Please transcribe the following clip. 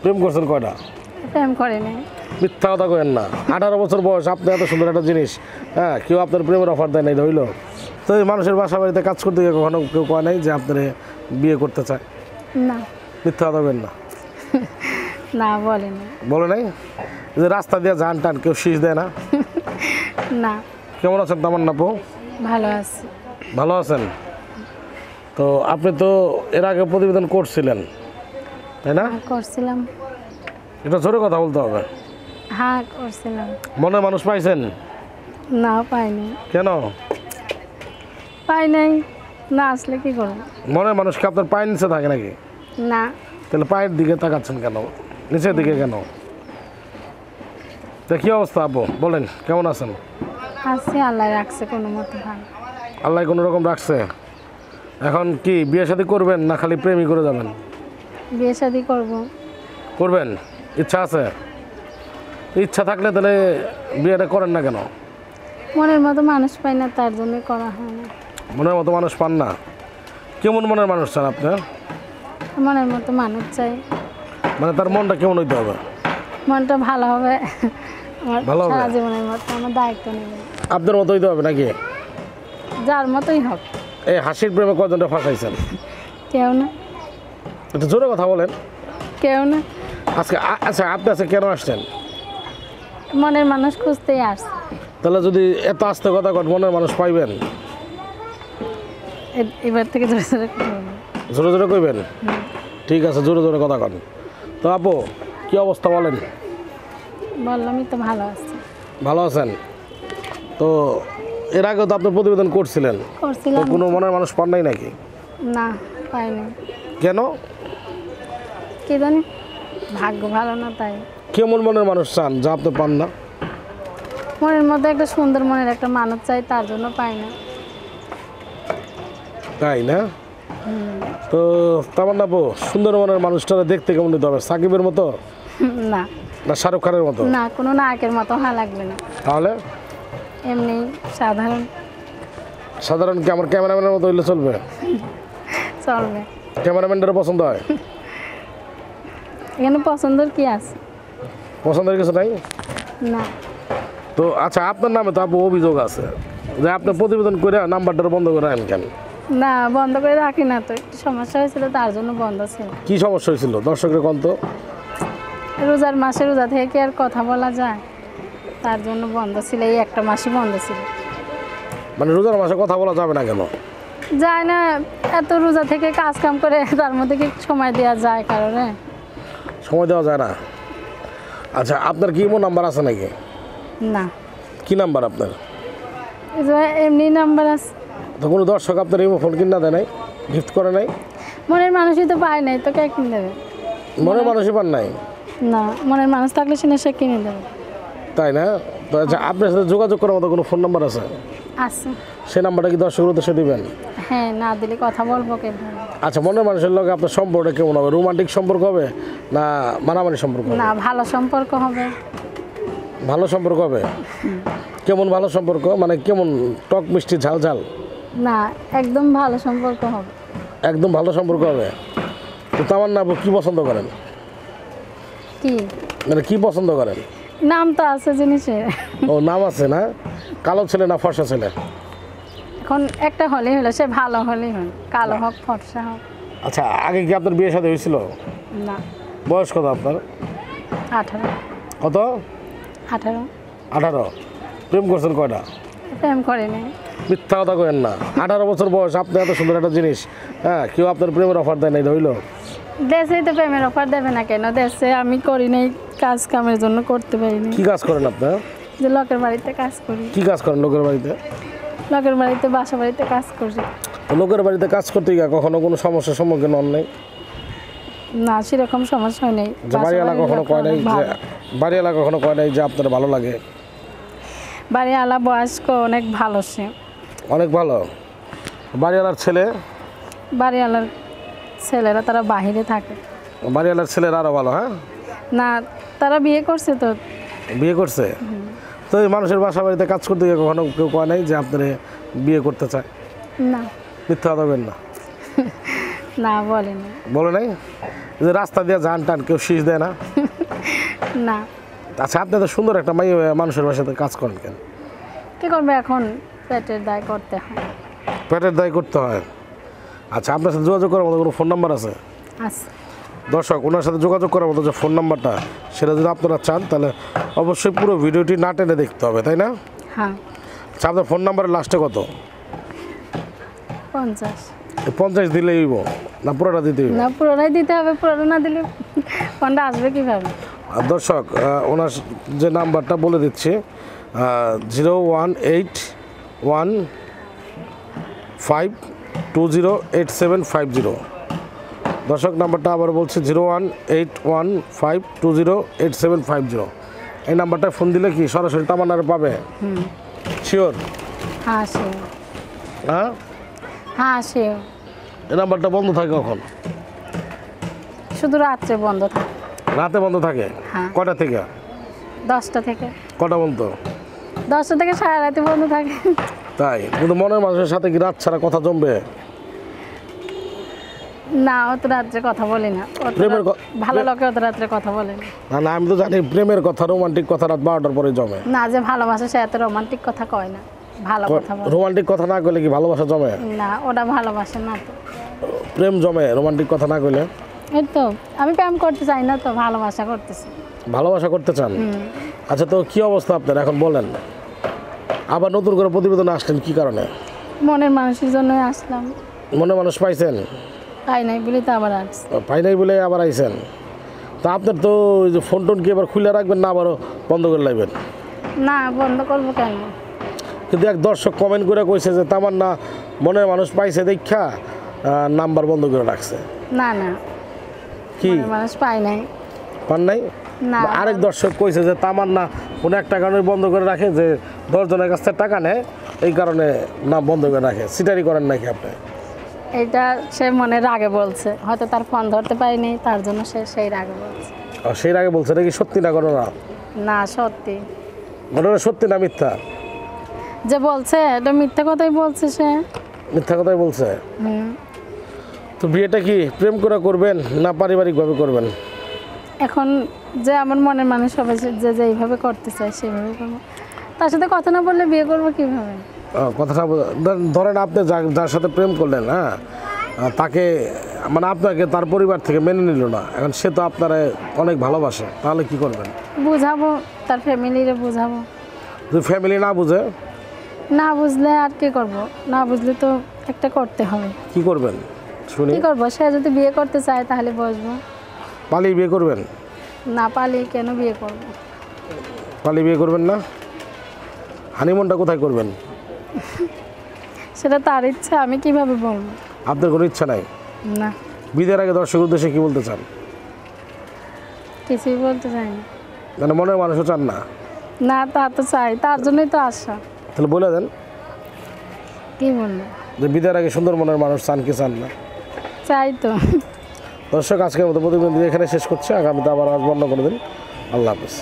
প্রেম করছেন কয়টা? প্রেম করে নাই। মিথ্যা কথা কইেন না। 18 বছর বয়স, আপনি এত সুন্দর একটা জিনিস, হ্যাঁ, কেউ আপনার প্রেমের অফার দেয় নাই হইল? তো এই মানুষের বাসা বাড়িতে কাজ করতে গিয়ে কখনো কেউ কয় নাই যে আপনার বিয়ে করতে চায়? না। মিথ্যা কথা কইেন না। না বলে না। বলে নাই? যে রাস্তা দিয়ে যান টান কেউ শীষ দেয় না? না। কেমন আছেন তামান্না আপু? ভালো আছি। ভালো আছেন? তো আপনি তো এর আগে প্রতিবেদন করছিলেন, তাই না? করছিলাম। এটা জোরে কথা বলতে হবে। হ্যাঁ করছিলাম। মনের মানুষ পাইছেন? না পাইনি। কেন? পাই নাই। না আসলে কি করবো? মনের মানুষ কি আপনার পায়ের নিচে থাকে নাকি? না। তাহলে পায়ের দিকে তাকাচ্ছেন কেন, নিচের দিকে কেন? তা কী অবস্থা আপু, বলেন কেমন আছেন? আছি, আল্লাহ রাখছে কোনো মতো ভালো। আল্লাহ কোনো রকম রাখছে। এখন কি বিয়ে শাদী করবেন না খালি প্রেমই করে যাবেন? বিয়ে শাদী করবো। করবেন? ইচ্ছা আছে? ইচ্ছা থাকলে তাহলে বিয়েটা করেন না কেন? মনের মতো মানুষ পাই না, তার জন্য করা হয় না। মনের মতো মানুষ পান না? কেমন মনের মানুষ চান আপনি? মনের মতো মানুষ চাই। মানে তার মনটা কেমন হইতে হবে? মনটা ভালো হবে, আমার ভালো হবে? সারা জীবনের মতো আমার দায়িত্ব নেবে। আপনার মতো হইতে হবে নাকি? যার মতোই হোক। এই হাসির প্রেমে কজনটা ফাঁসাইছেন? কেউ না। একটু জোরে কথা বলেন। কেউ না। আজকে আচ্ছা, আপনি আজকে কেন আসছেন? মনের মানুষ খুঁজতেই আসছে। তাহলে যদি এত আস্তে কথা কন, মনের মানুষ পাইবেন? এবার থেকে জোরে জোরে করবো। জোরে জোরে কইবেন? ঠিক আছে, জোরে জোরে কথা কন। তো আপু কি অবস্থা বলেন? বললামই তো ভালো আছে। ভালো আছেন? তো এর আগেও তো আপনি প্রতিবেদন করছিলেন, তো করছিলাম। কোনো মনের মানুষ পান নাই নাকি? না পাইনি। কেন? কি জানি, ভাগ্য ভালো না তাই। কেমন মনের মানুষ চান যা আপনি পান না? মনের মধ্যে একটা সুন্দর মনের একটা মানুষ চাই, তার জন্য পাই না। তাই না? তো তামান্না আপু, সুন্দর মনের মানুষটা দেখতে কেমন হতে হবে? সাকিবের মতো না। না শাহরুখ খানের মতো? না, কোনো নায়কের মতো হওয়া লাগবে না। তাহলে এমনি সাধারণ সাধারণ কি আমার ক্যামেরাম্যানের মতো হইলে চলবে? চলবে। ক্যামেরাম্যানটারও পছন্দ হয়? এখানে পছন্দের কি আছে? পছন্দের কিছু নাই? না। তো আচ্ছা, আপনার নামে তো আপু অভিযোগ আছে যে আপনি প্রতিবেদন করে নাম্বারটা বন্ধ করে রাখেন কেন? না, বন্ধ করে রাখি না তো, একটু সমস্যা হয়েছিল তার জন্য বন্ধ ছিল। কি সমস্যা হয়েছিল দর্শকের কোন তো? রোজার মাসে রোজা থেকে কি আর কথা বলা যায়, তার জন্য বন্ধ ছিল, এই একটা মাসই বন্ধ ছিল। মানে রোজার মাসে কথা বলা যাবে না কেন? যায় না, এত রোজা থেকে কাজ কাম করে তার মধ্যে কি সময় দেওয়া যায় কারণে? সময় দেওয়া যায় না? আচ্ছা, আপনার কি এমন নাম্বার আছে নাকি? না। কি নাম্বার আপনার? এই যে এমনি নাম্বার আছে। তো কোনো দর্শক আপনার এই ফোন কিনা দেয় নাই, গিফট করে নাই? মনের মানুষই তো পায় নাই, তো কে কিনে দেবে? মনের মানুষই পান নাই? না, মনের মানুষ থাকলে সে কিনে দেবে। তাই না? তো আচ্ছা, আপনার সাথে যোগাযোগ করার মতো কোনো ফোন নাম্বার আছে? আছে। সেই নাম্বারটা কি দর্শকের উদ্দেশ্যে দিবেন? হ্যাঁ, না দিলে কথা বলবো কে? আচ্ছা, মনের মানুষের লগে আপনার সম্পর্কটা কেমন হবে? রোমান্টিক সম্পর্ক হবে না মারামারি সম্পর্ক হবে? না, ভালো সম্পর্ক হবে। ভালো সম্পর্ক হবে? কেমন ভালো সম্পর্ক, মানে কেমন, টক মিষ্টি ঝাল ঝাল? না, একদম ভালো সম্পর্ক হবে। একদম ভালো সম্পর্ক হবে। তো তামান্না আপু কি পছন্দ করেন? কি মানে কি পছন্দ করেন? নাম তো আছে জিনিসের। ও, নাম আছে না? কালো ছেলে না ফর্সা ছেলে? এখন একটা হলেই হলো, সে ভালো হলেই হল, কালো হোক ফর্সা হোক। আচ্ছা, আগে কি আপনার বিয়ে শাদী হয়েছিল? না। বয়স কত আপনার? 18। কত? 18। 18? প্রেম করছেন কয়টা? প্রেম করে নাই। মিথ্যা কথা কইেন না। 18 বছর বয়স, আপনি এত সুন্দর একটা জিনিস, হ্যাঁ, কেউ আপনার প্রেমের অফার দেয় নাই হইল? দেশেই তো প্রেমের অফার দেবে না কেন? দেশে আমি করি নাই, কাজ কামের জন্য করতে পারিনি। কি কাজ করেন আপনার? যে লোকের বাড়িতে কাজ করি। কি কাজ করেন লোকের বাড়িতে? লোকের বাড়িতে, বাসা বাড়িতে কাজ করি। তো লোকের বাড়িতে কাজ করতে গিয়ে কখনো কোনো সমস্যার সম্মুখীন হন নাই? না, সেরকম সমস্যা হয় নাই। যে বাড়িওয়ালা কখনো কয় নাই যে, বাড়িওয়ালা কখনো কয় নাই যে আপনার ভালো লাগে? বাড়িওয়ালা বয়স্ক, অনেক ভালো সে। অনেক ভালো? বাড়িওয়ালার ছেলে? বাড়িওয়ালার ছেলেরা তারা বাহিরে থাকে। বাড়িওয়ালার ছেলের আরও ভালো? হ্যাঁ, না, তারা বিয়ে করছে তো। বিয়ে করছে? তো এই মানুষের বাসা বাড়িতে কাজ করতে গিয়ে কখনো কেউ কয় নাই যে আপনার বিয়ে করতে চায়? না। মিথ্যা কথা বলবেন না। না বলেনি। বলে নাই? যে রাস্তা দিয়ে যান টান কেউ শীষ দেয় না? না। আচ্ছা, আপনি তো সুন্দর একটা মাই মানুষের বাসাতে কাজ করেন কেন? কি করবে এখন, পেটের দায় করতে হয়। পেটের দায় করতে হয়। আচ্ছা, আপনার সাথে যোগাযোগ করার মতো কোনো ফোন নাম্বার আছে? আচ্ছা, দর্শক, ওনার সাথে যোগাযোগ করার মতো যে ফোন নাম্বারটা, সেটা যদি আপনারা চান তাহলে অবশ্যই পুরো ভিডিওটি না টেনে দেখতে হবে, তাই না? হ্যাঁ। আচ্ছা, আপনার ফোন নাম্বারের লাস্টে কত? 50। 50 দিলেই হইব না পুরোটা দিতে হইব? না, পুরোটাই দিতে হবে, পুরোটা না দিলে ফোনটা আসবে কিভাবে? আর দর্শক, ওনার যে নাম্বারটা বলে দিচ্ছি, 01815208750। দর্শক, নাম্বারটা আবার বলছি, 01815208750। এই নাম্বারটায় ফোন দিলে কি সরাসরি তামান্নার পাবে? শিওর? হ্যাঁ সে, হ্যাঁ। হ্যাঁ সে এই নাম্বারটা বন্ধ থাকে কখন? শুধু রাত্রে বন্ধ থাকে। রাতে বন্ধ থাকে? হ্যাঁ। কটা থেকে? 10টা থেকে। কটা বন্ধ? 10টা থেকে সারা রাতে বন্ধ থাকে। তাই? কিন্তু মনের মানুষের সাথে কি রাত ছাড়া কথা জমবে? না, অত রাত্রে কথা বলি না। প্রেমের ভালো লোকে অত রাত্রে কথা বলে না। না না, আমি তো জানি প্রেমের কথা, রোমান্টিক কথা রাত 12টার পরে জমে। না, যে ভালোবাসে সে এত রোমান্টিক কথা কয় না, ভালো কথা বলে। রোমান্টিক কথা না কইলে কি ভালোবাসা জমে? না, ওটা ভালোবাসে না তো। প্রেম জমে রোমান্টিক কথা না কইলে? এই তো, আমি প্রেম করতে চাই না তো, ভালোবাসা করতেছি। ভালোবাসা করতে চান? আচ্ছা, তো কি অবস্থা আপনার এখন বলেন? আবার নতুন করে প্রতিবেদনে আসলেন কি কারণে? মনের মানুষের জন্যই আসলাম। মনে মানুষ পাইছেন? তাই নাই বলি তো আবার আসছি। পাই নাই বলে আবার আইছেন? তা আপনার তো ওই যে ফোন টোন কি এবার খুলে রাখবেন না আবারও বন্ধ করে লাগবেন? না, বন্ধ করবো কেন? কিন্তু এক দর্শক কমেন্ট করে কইছে যে তামান্না মনের মানুষ পাইছে দেখা নাম্বার বন্ধ করে রাখছে। না না, কি মনের মানুষ পাই নাই। পান নাই? না। আরেক দর্শক কইছে যে তামান্না কোনো একটা কারণে বন্ধ করে রাখে, যে 10 জনের কাছ থেকে টাকা নেয়, এই কারণে নাম বন্ধ করে রাখে। সিটারি করেন নাকি আপনি? এটা সে মনে রাগে বলছে, হয়তো তার ফোন ধরতে পারিনি, তার জন্য সে সেই রাগে বলছে। সেই আগে বলছে নাকি সত্যি না ঘটনা? না, সত্যি। ঘটনা সত্যি না মিথ্যা? যে বলছে এটা মিথ্যা কথাই বলছে সে। মিথ্যা কথাই বলছে? হুম। তো বিয়েটা কি প্রেম করে করবেন না পারিবারিকভাবে করবেন? এখন যে আমার মনের মানুষ হবে, যে যেইভাবে করতে চায় সেভাবে করবো। তার সাথে কথা না বললে বিয়ে করবো কিভাবে? কথাটা ধরেন আপনি যার সাথে প্রেম করলেন, হ্যাঁ, তাকে মানে আপনাকে তার পরিবার থেকে মেনে নিল না, এখন সে তো আপনারা অনেক ভালোবাসে, তাহলে কি করবেন? বুঝাবো, তার ফ্যামিলিরে বুঝাবো। যদি ফ্যামিলি না বুঝে? না বুঝলে আর কি করব? না বুঝলে তো একটা করতে হবে। কি করবেন শুনি? কি করবো? সে যদি বিয়ে করতে চায় তাহলে বসবো। পালিয়ে বিয়ে করবেন? না পালিয়ে কেন বিয়ে করবো? পালিয়ে বিয়ে করবেন না? হানিমুনটা কোথায় করবেন? সেটা তার ইচ্ছা, আমি কিভাবে বলবো? আপনার কোনো ইচ্ছা নাই? না, বিয়ের আগে দর্শক উদ্দেশ্যে কি বলতে চান? কিছুই বলতে চাই না। মানে মনের মানুষও চান না? না, তা তো চাই, তার জন্যই তো আসা। তাহলে বলে দেন কি বলবো? যে বিয়ের আগে সুন্দর মনের মানুষ চান কি চান না? চাই তো। দর্শক, আজকের মতো প্রতিবেদন এখানে শেষ করছে। আগামীতে আবার আসবো অন্য কোনো দিন। আল্লাহ হাফিজ।